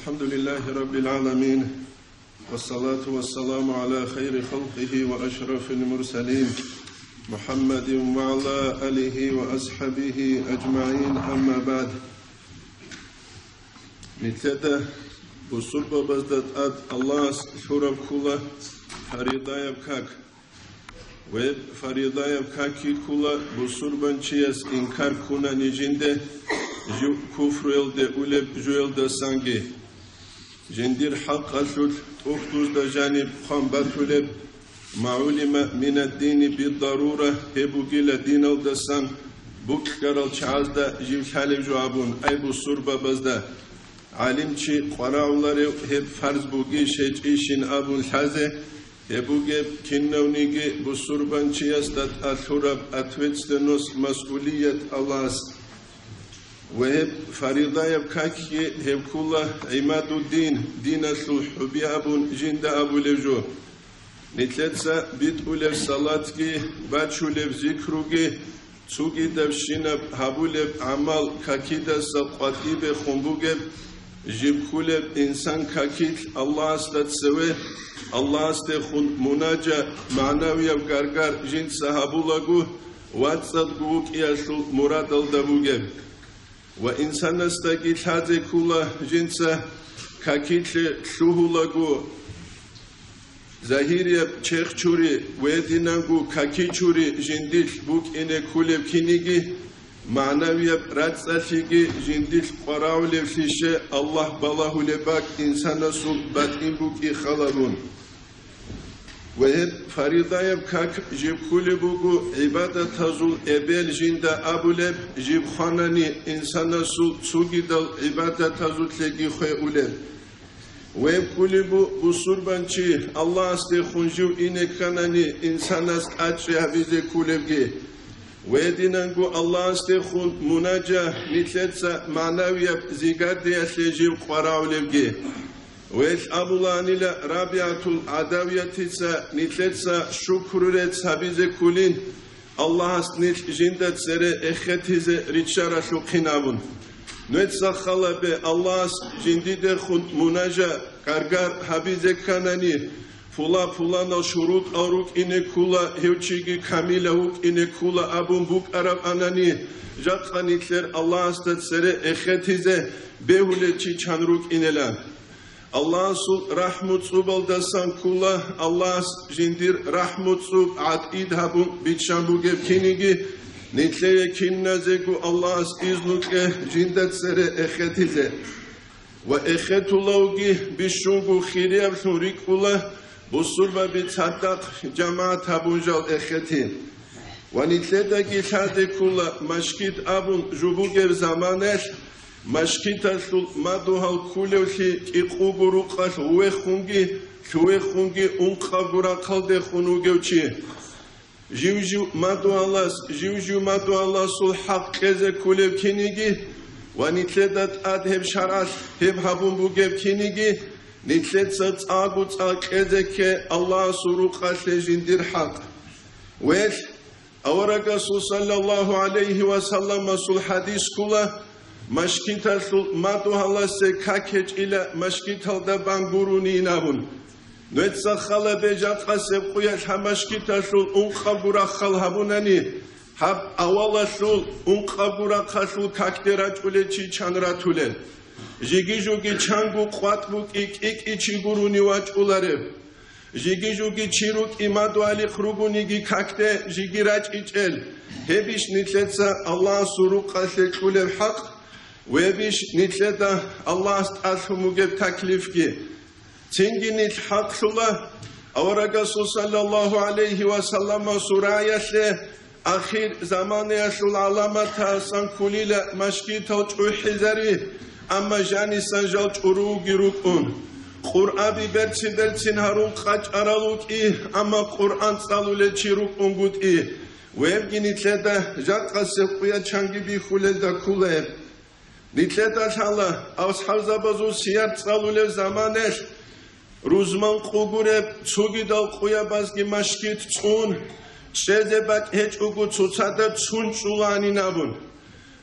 الحمد لله رب العالمين والصلاة والسلام على خير خلقه وأشرف المرسلين محمد وعلى آله وأصحابه أجمعين أما بعد نتلتا بصربة بزدت أد الله شرب كله فريضة يبكاك ويب فريضة يبكاكي كله بصربان چيس إنكار كنا نجنده جو كفر يلده أولب جو يلده سانجي جندير حق أسود أختوز دا جانب خانبات أولب معلوم من الدين بالضرورة هبوغي لدين يلده سان بوك كرال چاز دا جيب حالب جوابون أي بصربة بزده علم چی قرآنları hep farz bugi şeçişin abul haze hebuge kinnevnigi bu surbançiyas dat athurab atvetstenos masuliyet Allah's ve hep faridayab kakki hep kula imaduddin dinasul hubiyabun jinda abulevjo nitletsa bit ulev salatki bachulev zikrugi tsugi devşinab habulev amal kakidasa qatibe khumbuge Jibkuleb insan kakit Allah astat seve Allah aste khun munaja manaviyav gargar jin sahabulagu watsat guk yasul murad al dabuge ve insan astagi taze kula jinsa kakit shuhulagu zahiriye çekhçuri ve dinangu kakichuri jindil buk ine kuleb kinigi Manaviye ratsatigi jindil qarawle fişe Allah balahu lebak insana sul batin buki khalarun ve hep faridayeb kak jibkule bugu ibadet hazul ebel jinda abuleb jibkhanani insana sul sugidal ibadet hazul legi khauleb ve kulibu busurbançi Allah aste khunju inekanani insanas açre habize kulevgi Wedinangu Allah astekhun munaja nitletsa manaviyab zigardiya sejib qarawlevgi Vel abulanila rabiatul adaviyatitsa nitletsa şukruret sabize kulin Allah asnit jindat sere ekhetize richara shukhinavun Netsa khalabe Allah jindide khun munaja kargar habize kanani Fula fulana şurut aruk ine kula hevçigi kamilavuk ine kula abun buk arab anani jatkanitler Allah astat sere ekhetize behuleçi çanruk inelan Allah sul rahmutsu baldasan kula Allah jindir rahmutsu atid habun bitşambu gevkinigi nitleye kinnazegu Allah iznuke jindat sere ekhetize ve ekhetulawgi bişungu khiriyav şurik kula Busurba bit sadak cemaat habunjal ekheti. Vanitleda gitade kula maşkit abun jubugev zamanesh maşkit asul maduhal kulevsi iquburu qash huwe khungi unqabura qalde khunugevchi. Jivju madu Allah sul haqqeze kulev kinigi vanitledat adheb sharas heb habun bugev kinigi Nitletsa tsagu tsaqezeke Allah suruqa jindir haq. Ve awaraga sallallahu aleyhi ve sellem sul hadis kula maşkita sul madu halase kakeç ile maşkita da banguruni inavun. Netsa khala bejat qaseb quyash hamaşkita sul unqabura khalhabunani hab awala sul unqabura qasul kakteraç uleçi çanratule. Jigijugi changu qatbuk ik ichiguruni wachulareb Jigijugi chiruk imadu ali khrugunigi kakte jigirach ichel Hebish nitletsa Allah suruqa shekulev haq Webish nitleta Allah ashumugev taklifki Tingi nit haq shula Avaraga sallallahu aleyhi ve sellem surayashe Akhir zamanı yaşul alamata sankulile maşkita uçuhizari Ama jani sanjal çuru girukun. Kur'an berçin harun kaç araluk i ama Kur'an salule çiruk ungut i. Ve nitleda jatka sepkuya çangi bi huleda kule. Nitleda şalla ashab bazu siyar salule zamanesh. Ruzman qugure tsugidal quya bazgi maşkit tsun. Şezebat hiç ugu tsutsada tsun çulani nabun.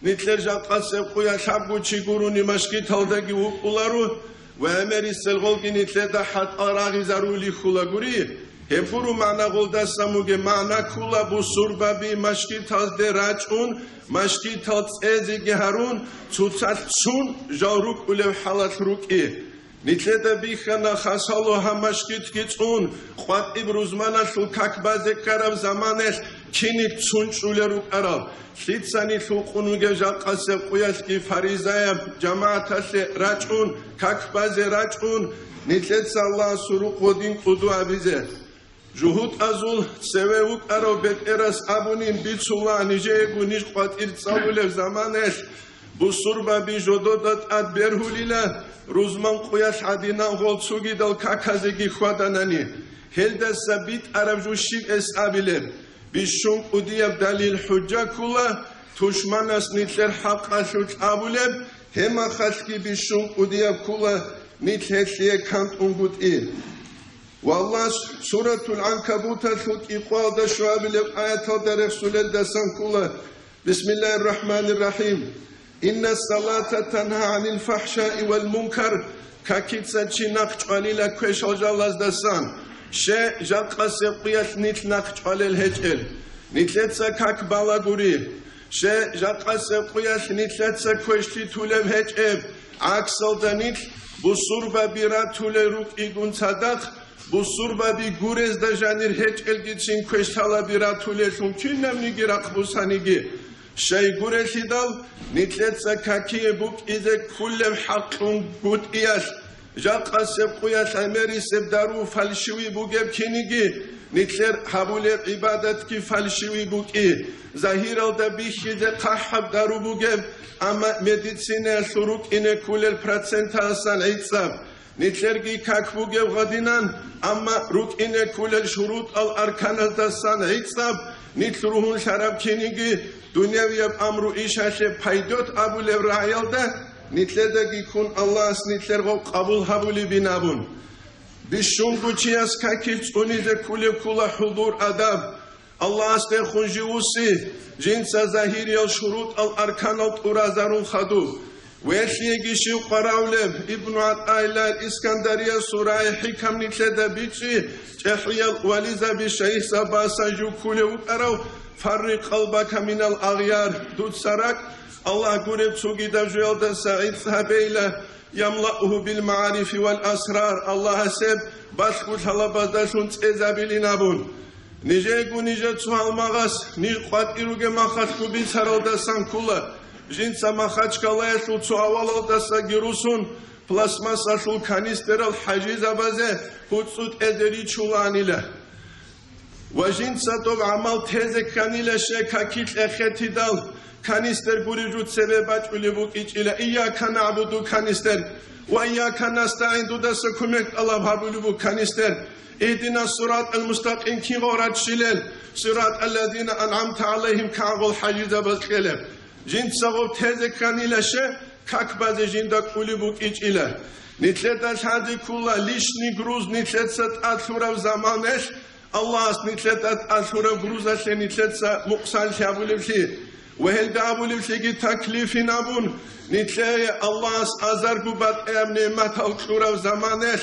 Nitler jatka sepkuya şabgu çiguruni maşkit haldagi ukularu وأمري سلغولكني تلدا حد أراغي زارولي خلا غوري هفورو معنا غولدا ساموغي معنا كولا بوسوربا بي مشكي تاز دراجون مشكي تاز ازي جهرون تسون جاروك ولو حالات روكي نتلدا بيخنا خاصالو همشكي تكيتون خوات إبروزمانا شو كاكبازي كرب زمانش كيني تسون شولي روك أرال ليتساني فوقونوغي جاقاسي قوياشكي فاريزايا جماعة راجون كاكبازي راجون نتلتسا الله سروق ودين قدو عبيزي جهود أزول سويوك أرو بيت إرس أبونين بيتسولا نيجيغو نيش قوات إرتساولي زمانش بسوربا بيجودودات أد برهوليلا روزمان قوياش عدينا غولتسوغي دل كاكازيغي خواداناني هلدا سبيت عرب جوشيك اس أبيلر بيشون قديب دليل حجة كلا تشمانس نتلر حق أشوش أبولب هما خشكي بيشون قديب كلا نتلر كانت أنقود إيه والله سورة العنكبوت الفوت إقوال دا شوابلب آيات دا رسول الدسان كلا بسم الله الرحمن الرحيم إن الصلاة تنهى عن الفحشاء والمنكر كاكيتسا تشيناق قليلا كويش الجالز دسان شيء جاقا سيقيت نتناق على الهجل نتلتسا كاك بالاغوري شيء جاقا سيقيت نتلتسا كوشتي تولب هجل عكسل دانيت بصوربا بيرا تولروك إيقون صدق بصوربا بيغورز دا جانير هجل جيتشين كوشتالا بيرا تولشون كينم نيجي راقبوسانيجي شيء غورشي دال نتلتسا كاكي بوك إذا كلهم حقهم قد إياش جاقا سبقويا شامري سبدارو فالشوي بوغيب كينيجي نتلر حبولي عبادت كي فالشوي بوغي ظاهر الدبيخي دي قحب دارو بوغيب اما مديسينة شروك إنه كل البرسنت هستان عيدساب نتلرگي كاك بوغيب غدينان اما روك إنه كل الشروط الاركان هستان عيدساب نتلروهن شراب كينيجي دنيا ويب امرو إيشاشه پايدوت ابولي رعيال ده نتلدگی کن الله نتلرگو قبول حبولی بینابون بیشونگو چی از کاکیلچ اونیده کلی کلا حضور ادب الله است خونجوسی جنس ظاهری الشروط الارکان الارازارون خدو ویشیگیشی قراولب ابن عطایلر اسکندریه سوره حکم نتلده بیچی جحریل ولیزا بیشیخ سباسا جو کلی ارو فرق قلبك من الاغيار دود سرک الله قرب سوقي دجوال دا سعيد صحابيلا يملأه بالمعارف والأسرار الله سب باشكوش هلا بازداشون تزابيلين أبون نيجيكو نيجي تسوال مغاس نيج قوات إروغي مخاشكو بيسارال دا سانكولا جنسا مخاشكا لايشو تسوال دا ساقيروسون پلاسماسا شو كانيسترال حجيزة بازه خودسود ادري چولانيلا وجنسا توب عمال تيزك كانيلا شكا كيت اخيتي دال كانيستر غوريجوت سببات وليبوك إلى إياك نعبد كانيستر وإياك نستعين دودا سكمك الله بابلوبو كانيستر اهدنا الصراط المستقيم كي غورات شلل صراط الذين أنعمت عليهم كعبل حجيزة بالخلف جنت سغوب تهزك كانيلاشة كاكباز جندك وليبوك إلى نتلتاش هذه كلها ليش نجروز نتلتسات أشهر زمانش الله نتلتات أشهر جروزش نتلتسا مقصال شابولبشي وهل دابولي بشيء تكليف نابون نتلاقي الله أزار قبات أيام نعمة الكورة زمانش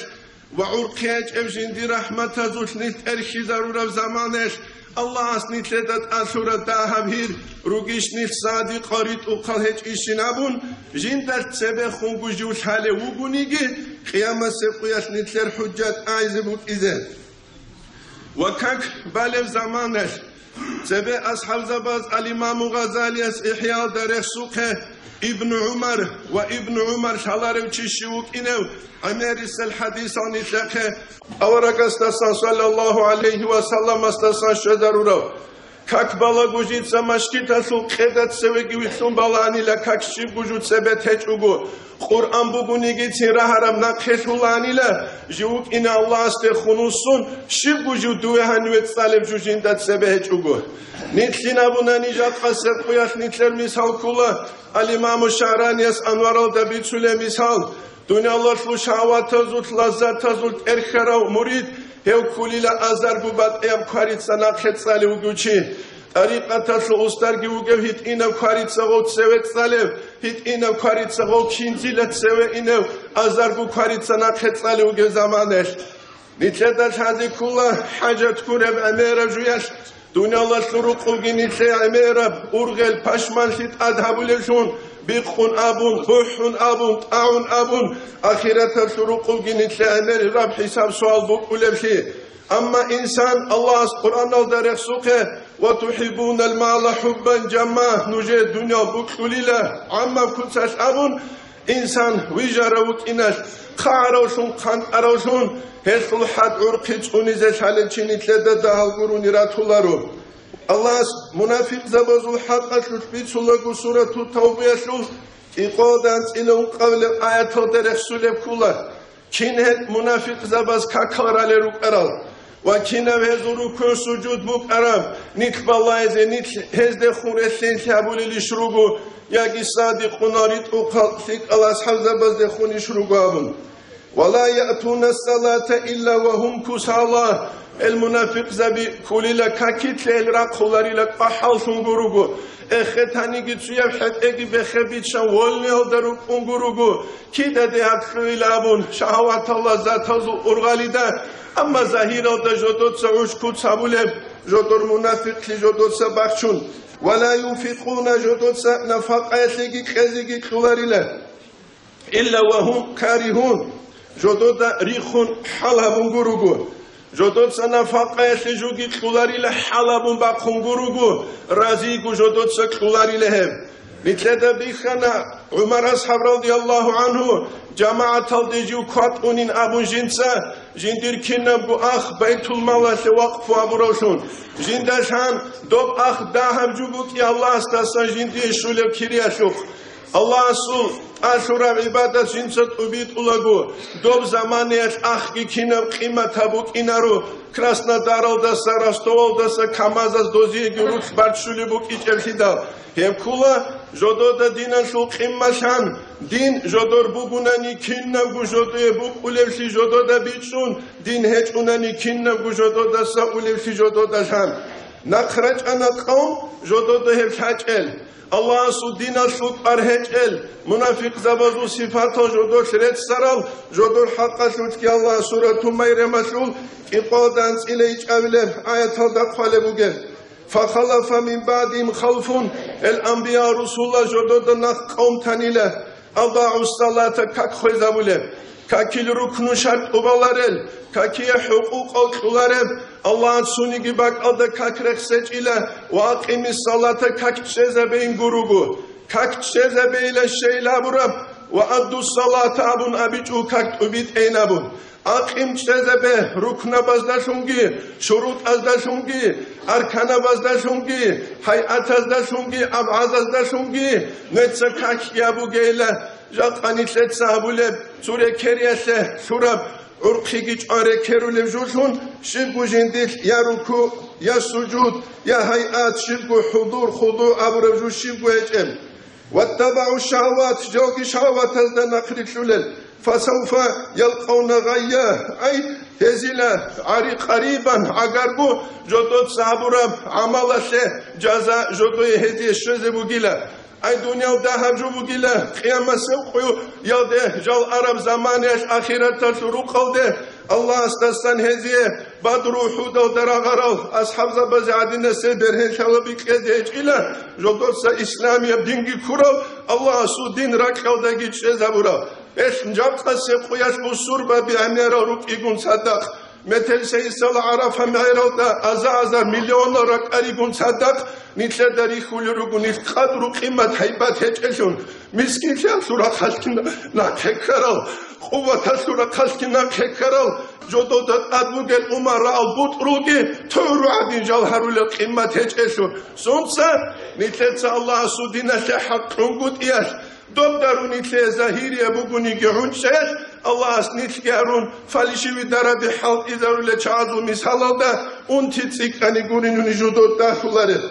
وعرقيج أبجين دي رحمة زوج نتأرخي ضرورة زمانش الله نتلقي أشورة داهبير روغيش نفسادي قريت وقالهج إيشي نابون جين داشت سبه خونگو جوش حالي وبونيگي قيامة سبقياش نتلر حجات آيزبوك إذن وكاك بالف زمانش سبع أصحاب زباز الإمام غزالي إحياء درخ سوقه ابن عمر وابن عمر شالارو تشيوك إنه أميرس الحديث عن إطلاقه أورق استسان صلى الله عليه وسلم استسان شدرورو كاك بالا گوجيت سمشكي تسو قدت سوگي ويتون بالاني لكاك شيب گوجود سبت هجوگو قرآن بگونيگي تيرا حرم نقشولاني لا جوك إن الله استخونوسون شيب گوجود دوه هنويت سالب جوجين دات سبت هجوگو نتلنا بنا نجات قصد قياش نتلر مثال كلا الإمام الشعراني أنوار الدبيت سولي مثال دنيا الله شلو شعوات تزوت لذات تزوت إرخرا ومريد هاو كولي لأزار ببات ايام كواريت سناقشت سالي وگوچي طريقة تشلو استرگي وگوهيت إنا كواريت سغوت سويت سالي hit inev karitsa gol kinzilet seve inev azargu karitsa nakhetzali uge zamanesh nitleda shazi kula hajat kureb amera juyash dunyalar suruqul ginitle amera urgel pashman hit adhabuleshun biqun abun buhun abun taun abun ahirete suruqul ginitle ameri rab hisab sual bukulevshi أما إنسان الله القرآن الدريق سوقه وتحبون المال حبا جما نجي الدنيا بكتوليلة عما كنتش أبون إنسان ويجاروك إناش خاروشون خان أروشون هشل حد عرقيت ونزش على الچيني تلدى دهال قروني راتولارو الله منافق زبازو الحق أشلوش بيتسولكو سورة التوبة أشلوش إقودان إلون قبل آيات الدريق سولب كولا كينهت منافق زباز كاكارالي روك أرال وكنا وزورو كون سجود بوك أرام نيت بالله نيت هزد خورسين شابولي لشروقو ياكي صادق ناريت أقل فيك الأصحاب زباز دخون يشروقو أبن ولا يأتون الصلاة إلا وهم كسالى المنافق زبي كولي لك كاكيت لك خلاري لك أحال سنقروقو اختاني جتسويا بحد اگي بخبيت شان ولني هدروك انقروقو كيدا دي حقوي لابون شهوات الله ذات هزو ارغالي دا اما ظاهير دا جدود سعوش كود سابولب جدور منافق جدود سبخشون ولا ينفقون جدود نفق ايسيگي خزيگي خلاري لك إلا وهم كارهون جدود ريخون حلبون قروقو جدود سنفاقه سجوگی خلاری لحلبون با خنگروگو رازیگو جدود سخلاری لهم نتلده بیخنا عمر اصحاب رضی الله عنه جماعت الدجو کاتونین ابون جنسا جندیر کنم بو اخ بیت المال وقف ابروشون جندشان دوب اخ دهم جوگو کی الله استاسان جندی شولب کریاشوخ الله اصول أشورا عبادة جنسات أبيت أولغو دوب زمانيش أخي كينم قيمة تبوك إنارو كراسنا دارال دسا راستوال دسا كامازاز دوزيه گروش بارشولي بوك إچرشيدا هم كولا جدو دا دينا شو قيمة شان دين جدور بوغوناني كينم گو جدو بوك أولوشي جدو دا بيتشون دين هج أوناني كينم گو جدو دسا أولوشي جدو دا شان نخرج أنا قوم جدو دا هفشاج الله سودين الشوك أرهجل منافق زبازو صفاته جدور شريت سرال جدور حق شوك الله سورة مير مشغول إقادانس إليك أولف آيات دقال بوغل فخلف من بعدهم خلف الأنبياء رسول الله جدور نخ قوم تنيله أضاعوا الصلاة كاك خوزابوله كاكي ركن شرط أبالارل كاكي حقوق أكلارل Allah'ın suni gibi bak adı kakrek seç ile vakimi salata kakçeze beyin gurugu kakçeze beyle şeyla burab ve addu salata abun abicu kakt ubit eynabun akim çeze be rukna bazdaşungi şurut azdaşungi arkana bazdaşungi hayat azdaşungi abaz azdaşungi netsa kak yabu geyle jataniset sahabule sure keriyese surab urqigiç are kerule juşun şibgu jindil ya ruku ya sucud ya hayat şibgu hudur khudu abruju şibgu ecem vettaba'u şahvat jogi şahvat azda naqrişulel fasawfa yalqawna gayya ay hezila ari qariban agar bu jodot saburam amalashe jaza jodoye hediye şöze bugila ay dünyada havcu bugila kıyamase koyu yade jal arab zamaneş ahirette şuru kaldı Allah astastan hediye badru huda daragaral ashab zabazadine se berhen şalabik edecila jodotsa İslamiye dingi kural Allah su din rakalda geçe zabura beşincapta se koyaş bu surba bi amera ruk igun sadak metel seysal arafa meyralda aza milyonlar arigun sadak nitle dari khulurugun nit qadru qimat haybat hecheshun miskin sura khalkina na tekkaral quvvata sura khalkina tekkaral jododat advugel umara al butrugi turu adin jalharul qimat hecheshun sonsa nitletsa Allah sudina se haqqun gut yash Dobdarun itle zahiriye buguni gehunçes Allah asnit gerun falişivi darabi halk izarule çazu misalalda untitsik ani gurinuni judot dahulları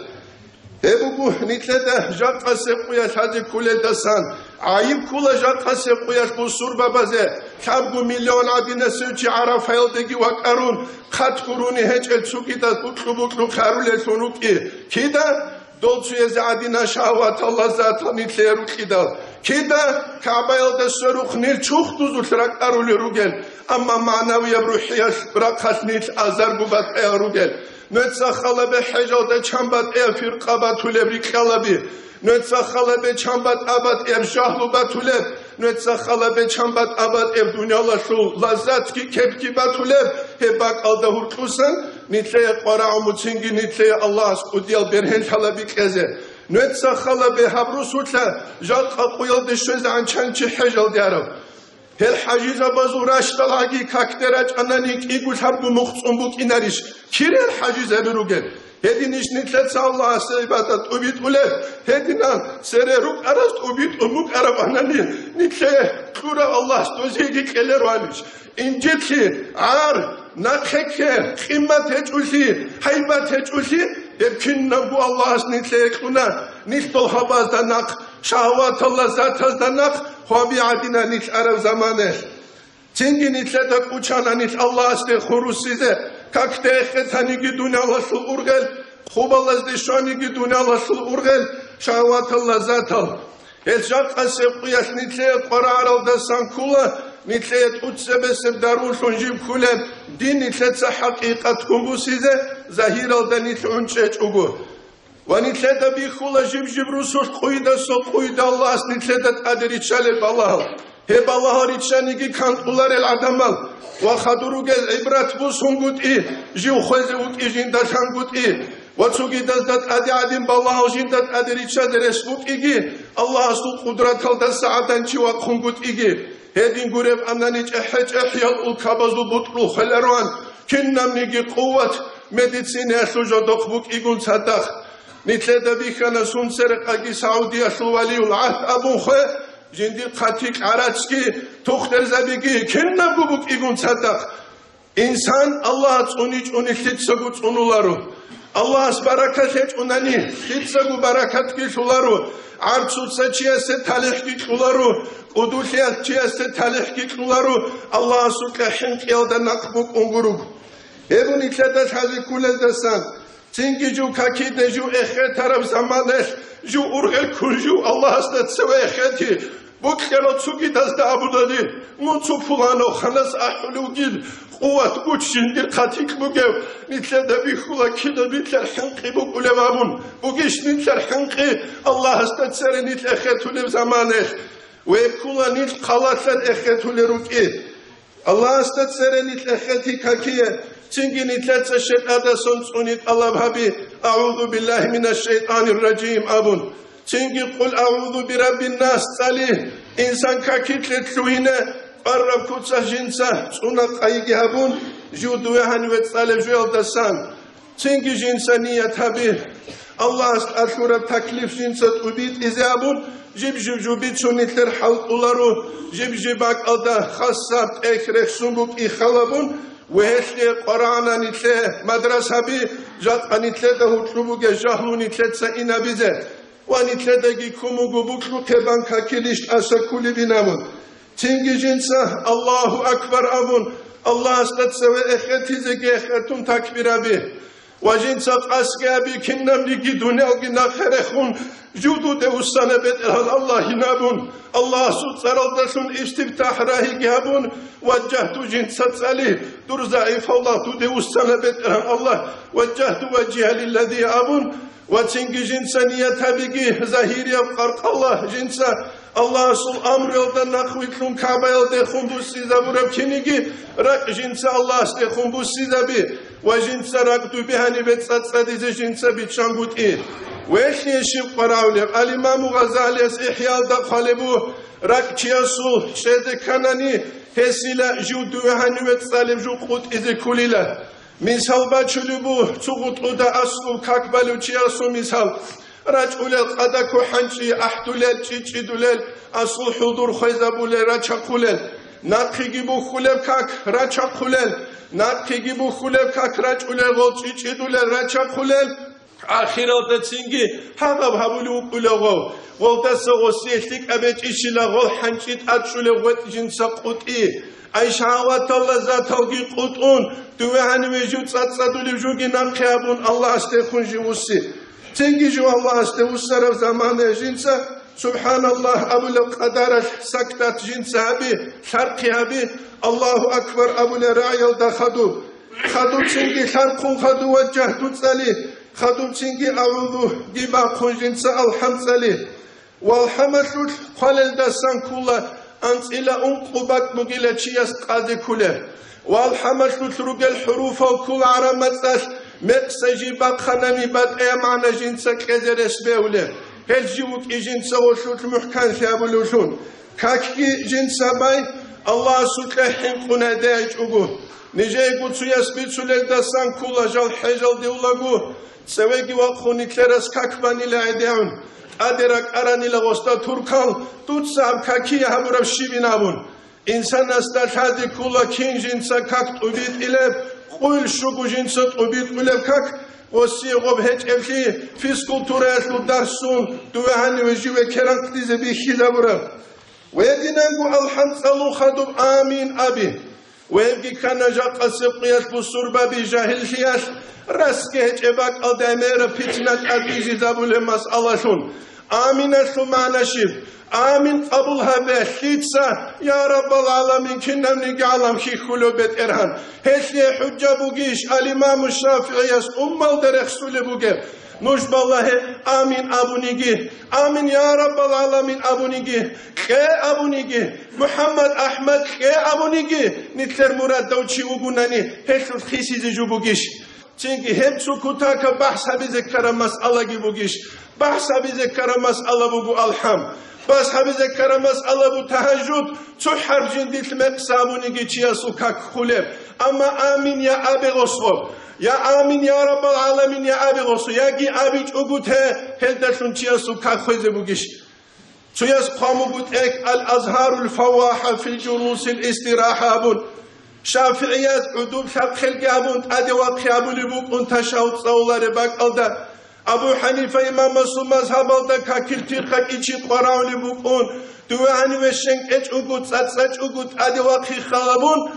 Ebugu nitlede jakka sepuyaş hadi kuledasan ayıp kula jakka sepuyaş bu surba baze kabgu milyon adine söçi arafaildeki vakarun kat kuruni heç etsukida buklu kharule sonuki kida dolçuye zadina şahvat Allah zaten nitleru kidal. Kida Kabe'l de soruk nil çok tuzulrak arulu gel. Ama manaviye ruhiyat bırakat nil azar bubat eyaru gel. Nötsa khalabe hecalde çambat firqabat ulebrik khalabi. Nötsa khalabe çambat abat şahlu batuleb. Nötsa khalabe çambat abat dunyalaşul lazat ki kepki batuleb. Hebak alda hurtusan nitleye qara umutsingi nitleye Allah udiyal berhen khalabi keze. Nötsa khalabe habrusutla jalqa qoyal de söz ançançı hecal diarab. Her haciza bazuraş dalagi kakteraç ananik igul habbu muqsumbuk inariş. Kirel haciza berugel. Hedin iş nitlet Allah'a ibadet ubit ule. Hedinan sereruk arast ubit umuk arab anani. Nitle kura Allah stozegi keler vaniş. İncetli ar nakeke kıymet heçulsi haybat heçulsi. Hepkinden bu Allah'ın nitle kuna nitol habazda nak şahvat Allah zatazda nak hobi adina nit arab zamanı. Çünkü nitle de uçana nit Allah işte hurus size kakte ekhetanigi dünyalaşıl urgel xubalaz de şanigi dünyalaşıl urgel şahvat Allah zatal. El şakka sevkiyas nitle qara da sankula nitle utsebesem darulun jib kulem din nitle hakikat kumbu size zahir alda nitle unçeç ugu. Ve nitle de bir kula jib rusul kuyda Allah as nitle de aderi çalel balahal. Hep Allah'a riçanigi kantular el adamal. Ve khadurugez ibrat bu sungut i. Jiu khweze ut i jindaşan gut i. Ve tsugidazdat adi adin balahal jindat adi riçader esgut igi. Allah asul kudratal da saadan çiva kungut igi. Hedin gurev ananiç ehyal ul kabazlu butlu kheleruan. Kinnamnigi kuvvet meditsine sujodok buk igun sadak. Nitle de bihana sunsere kagi Saudiya şuvaliul ahd abun khwe. Jindil katik araçki tohter zabigi kenna bubuk igun sadak. İnsan Allah'a uniç hitsagut unularu. Allah'a barakat et unani hitsagu barakat ki şularu. Artsutsa çiyase talih ki şularu. Uduliyat çiyase talih ki şularu. Allah'a sukla hink yalda nakbuk unguruk. Ebun itlede hazi kulezdesan. Çünkü ju kakide ju ehre taraf zamanı ju urgel kurju Allah astat seve eheti. Bu kero tsugi dazda abudadi. Mutsu fulano khanas ahlugil. Kuvat güç jindir katik bugev. Nitlede bir hula kide bitler hanki bu ulevabun. Bu geç nitler hanki Allah astat sere nit ehetulev zamanı. Ve kula nit kalatlar ehetuleruk Allah astat sere nit eheti kakiye. Çünkü nitletse şeytada sonsunit Allah habi. A'udhu billahi mineşşeytanirracim abun. Çünkü kul a'udhu bi rabbin nas salih. İnsan kakitlet şuhine qarrab kutsa jinsa sunak aygi habun. Juduwe hanvet salih juyaldasan. Çünkü jinsa niyet habi. Allah aşura taklif jinsa ubit izabun. Jibjubit sunitler halk ularu. Jibjibak alda khassat ekrek sumbuk ihalabun. Ve Kur'an'a nitle madrasa bi jat nitle de hutlubu ge jahlu nitle sa inabize ve nitle de gi kumugu buklu keban kakiliş asakuli binamun tingi jinsa Allahu akbar abun Allah astat ve ehetize ge ehetun takbir abi ve jinsa aske abi kinnam ligi dünyal gi nakherehun judu de ustane bet Allah hinabun Allah sutsaraldasun istiftah rahi gabun vecehtu jinsat salih dur zayıf Allah tu de ustane bet Allah vecehtu vecihe lillezi abun ve çünkü jinsa niyet habigi zahiri yapkark Allah jinsa Allah sul amr yolda nakvitlun Kabe yolda khundus size burab kinigi rak jinsa Allah ste khundus size bi ve jinsa rak tu bihani bet sadize jinsa bit şangut وإيش يشوف قراولي الإمام غزالي إحياء دخلبو ركياسو شد كناني هسيلا جودو هنوت سالم جو قط إذا كليلا مثال بچلبو تقط قدا أصل كقبلو تياسو مثال رجل قدكو حنشي أحدلل تشيدلل أصل حضور خيزابول رجقولل ناقيجيبو خلب كاك رجقولل ناقيجيبو خلب كاك رجقولل غوتشيدلل رجقولل آخرات سینگی هنگام هبولو بلغو ولدس غسیلتک ابد ایشلا غل حنچیت ادشله وقت جنس قطعی ایشاوات الله زاتوگی قطعون دوه هنویجود صد صدولی جوگی نخیابون الله استخون جوسی تنجي جو الله استوسر زمان جنسا سبحان الله أبو القدر سكتت جنسا بي شرقها بي الله أكبر أبو الرعي الدخدو خدو تنجي شرقون خدو وجهدو تسالي خدو تنجي أعوذو جيبا قون جنسا الحمد سالي والحمد قلل دسان كولا أنت إلى قبات مجيلة شياس قادي كله والحمد رجل حروف وكل عرمتاش مقسجي باب خنمي باب اي معنى جنسا كذر اسبوله هل جيوك جنسا وشوت محكان شابلوشون كاكي جنسا باي الله سلحين قنا دايج اوغو نجي قدسو يسبيت سلك دستان كولا جال حجال ديولاغو سويقي وقخوني كلرس كاكباني لعديون أدرك أراني لغوستا تركان توتساب كاكي همورب شيبينابون إنسان استشهد كولا كين جنسا كاك تبيت إلب قول شوكو جنسا تبيت إلب كاك وسي غب هج أفلي فيسكولتورة درسون دوهاني وجيوه كران قديزة بيخي لابورب ويدينانكو الحمد صلو خدوب آمين أبي ويبقي كان جاق السبقياش بسربا بجاهل فياش رسكي هج إباك الدامير فتنة أبيجي زابول مسألة شون آمين أشو معنا شيب آمين قبولها بحيتسا يا رب العالمين كنا منك عالم خي خلو بيت إرهان هشي حجة بوغيش الإمام الشافعي الدرخ سولي بوغيب نوش بالله آمين أبونيجي آمين يا رب العالمين أبونيجي خي أبونيجي محمد أحمد خي أبونيجي نتلر مراد دوشي وغناني هشو خيسي زيجو بوغيش çünkü hep sukutaka bahsa bize karamas Allah gibi giş. Bahsa bize karamas Allah bu alham. Bahsa bize karamas Allah bu tahajjud. Tuhar cindilmek sabuni geçiyor sokak kulep. Ama amin ya abi goslo. Ya amin ya Rabbal alamin ya abi goslo. Ya ki abi çugute heldaşun çiyor sokak khoze bu giş. Çuyas qamugut ek al azharul fawaha fil julusil istirahabun. Şafiiyat udub şakil gabun adewa qiyabul buk untaşaut savları bakalda Abu Hanife İmam Masum mazhabalda kakil tirqak içi qarauli buk un duani ve şenk eç ugut saç ugut adewa qixalabun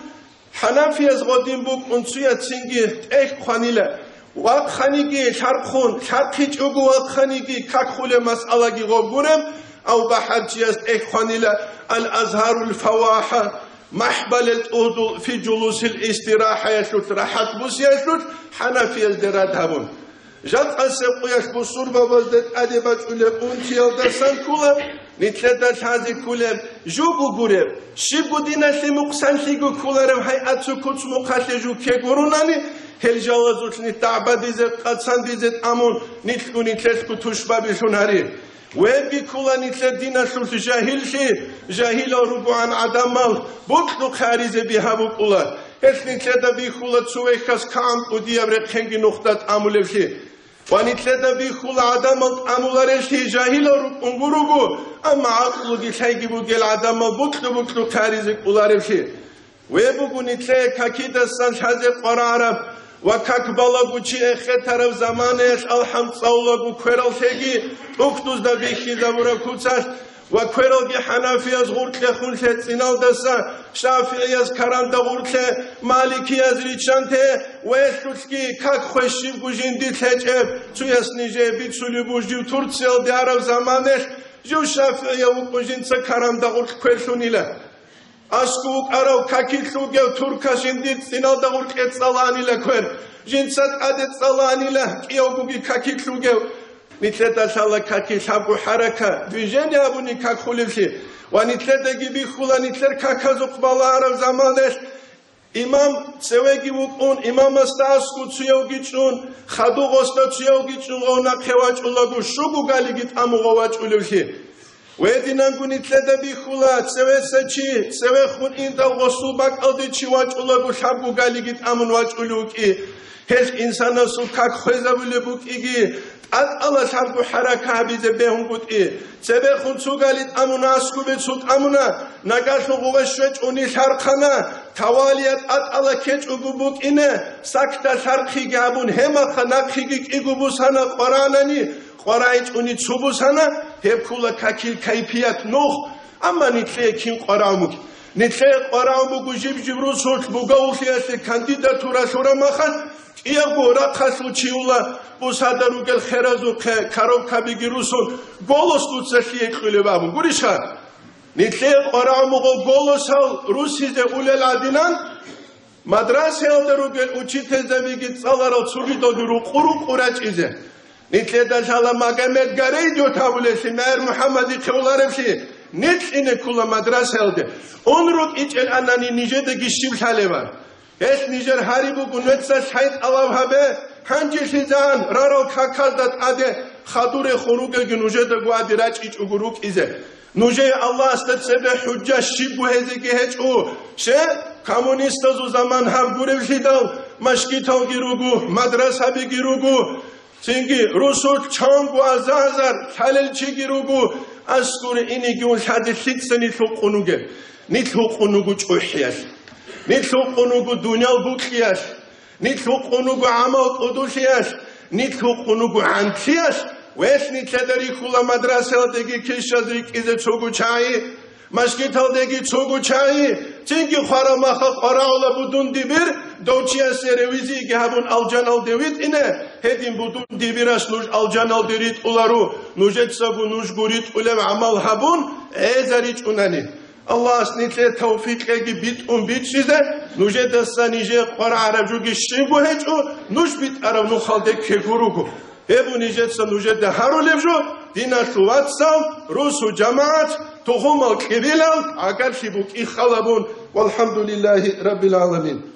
Hanafiyaz qodim buk un suya tsingi ek qanila waq khanigi sharqun sharqiç ugu waq khanigi kakhule mas'alagi gogurem au bahajiyas ek qanila al azharul fawaha محبل الأوضو في جلوس الاستراحة يشلوت راحت بوس يشلوت حنفي الدراد هبون جات أسيقو يشبو صربة وزدت أدبات أولب أنتي الدرسان كولب نتلدت هذه كولب جوبو قرب شبو دينا مقسان شيقو كولرم هاي أتسو كتس مقاشي جو كي قروناني هل جالزوش نتعبا ديزت قدسان ديزت أمون نتلقو نتلسكو تشبا بشون هاري ويبي كولا نتلدينا شوت جاهل شيء جاهل ربعان عدمال بوكلو خارزة بها بوكولا هش نتلدا بي كولا تسويكاس كام وديابر خنجي نقطة عمل شيء ونتلدا بي كولا عدمال عمل شيء جاهل ربعان أما عقلو دي شيء بوكل عدمال بوكلو خارزة كولا شيء ويبو نتلدا كاكيدا سان حزب قرارب وكاك بلاغوچي اخه طرف زمانش الحمد صولغو كورال شيغي اوكتوز دا بيخي زابورا كوچاش وكورالغي حنفي از غورتله خونشه صينال دسا شافعي از كاراندا غورتله مالكي از ريچانته ويشوچكي كاك خوشيم گوجيندي تچب چويس نيجي بيچولي بوجي تورسيل دي عرب زمانش جو شافعي وگوجينسا كاراندا غورت كوشونيله Askuk arav kakillu gev Turka jindit sinalda urk et salanile kwer. Jinsat adet salanile kiyogugi kakillu gev. Nitleta şalla kakil habu haraka. Vijeni abu ni kakhulivşi. Ve nitleta gibi khula nitler kakazuk bala arav zamaneş. İmam sevegi vukun, imam asta asku tsuyav gichun, khadu gosta tsuyav gichun, ona kevaç ulagu, şugu gali git amu govaç ulivşi. ويدينانكو نتلدا بيخولات سوى سچي سوى خون إنتال غصوباك ألدي چواج أولاغو شابو غاليگيت أمون واج أولوك إي هش إنسانا سوكاك خوزا بوليبوك إيگي الله شابو حركة بيزي بيهم بود إي سوى خون سوغاليت أمون أسكو بيتسوت أمونا نگاشو غوشوش أوني شارخانا تواليات الله كيچ أوگو بوك إنه ساكتا شارخي گابون هما خناقخيگيك إيگو بوسانا قراناني قرائج اونی چوبوسانا هب کولا کاکیل کیفیت نوخ اما نیتله کین قراموک Nitle qarau bugu jibru sort bugaulhiase kandidatura soramaxan iagora khasluchiula busadarugel kherazu karov kabigiruson golos kutsali eqilebam gurisha nitle qarau mugo golosal rusize ulel adinan madrase aldarugel uchitezevigi tsalarol sugidogiru quru qurachize nitle dashala magamed gareidio tavulesi mer muhammadi qeularevsi Net ine kula madrasa elde. Onruk içel anani Nijer'de gişim talevan. Es Nijer haribu gunetsa şahit alav habe. Hangi şizan raro kakazdat ade khadure khuruge günujede guadiraç iç uguruk ize. Nuje Allah astet sebe hücca şibu hezeki heç o. Komünistaz o zaman hav gurevşidal. Maşkitav girugu, madrasa bi girugu. Çünkü Rusuk çangu azazar, halelçi girugu. Askur inigi ul hadisitse nithuqunuge. Nithuqunugu çuhiyas. Nithuqunugu dunyal bukliyas. Nithuqunugu amal qudusiyas. Nithuqunugu antiyas. Wes nitlederi kula madraseldeki kişadik ize çogu çayı. Maşkitaldeki çogu çayı. Çünkü kharamaha qaraula budun dibir. Doçiyas revizi ki habun alcanal devit ine. Hedin budun dibiras nuj alcanal derit ularu. Nujetsa bu nuj gurit ulev amal habun. Ezariç unani. Allah asnitle tevfikle bit bit size. Nujedessa nije qara arabju gişim bu heç o. Nuj bit arav nu khaldek kefuruku. Ebu nijetsa nujede harulevju. Dina suvatsam. Rusu cemaat. Tohumal kebilal. Agar şibuk ikhalabun. Velhamdülillahi Rabbil alamin.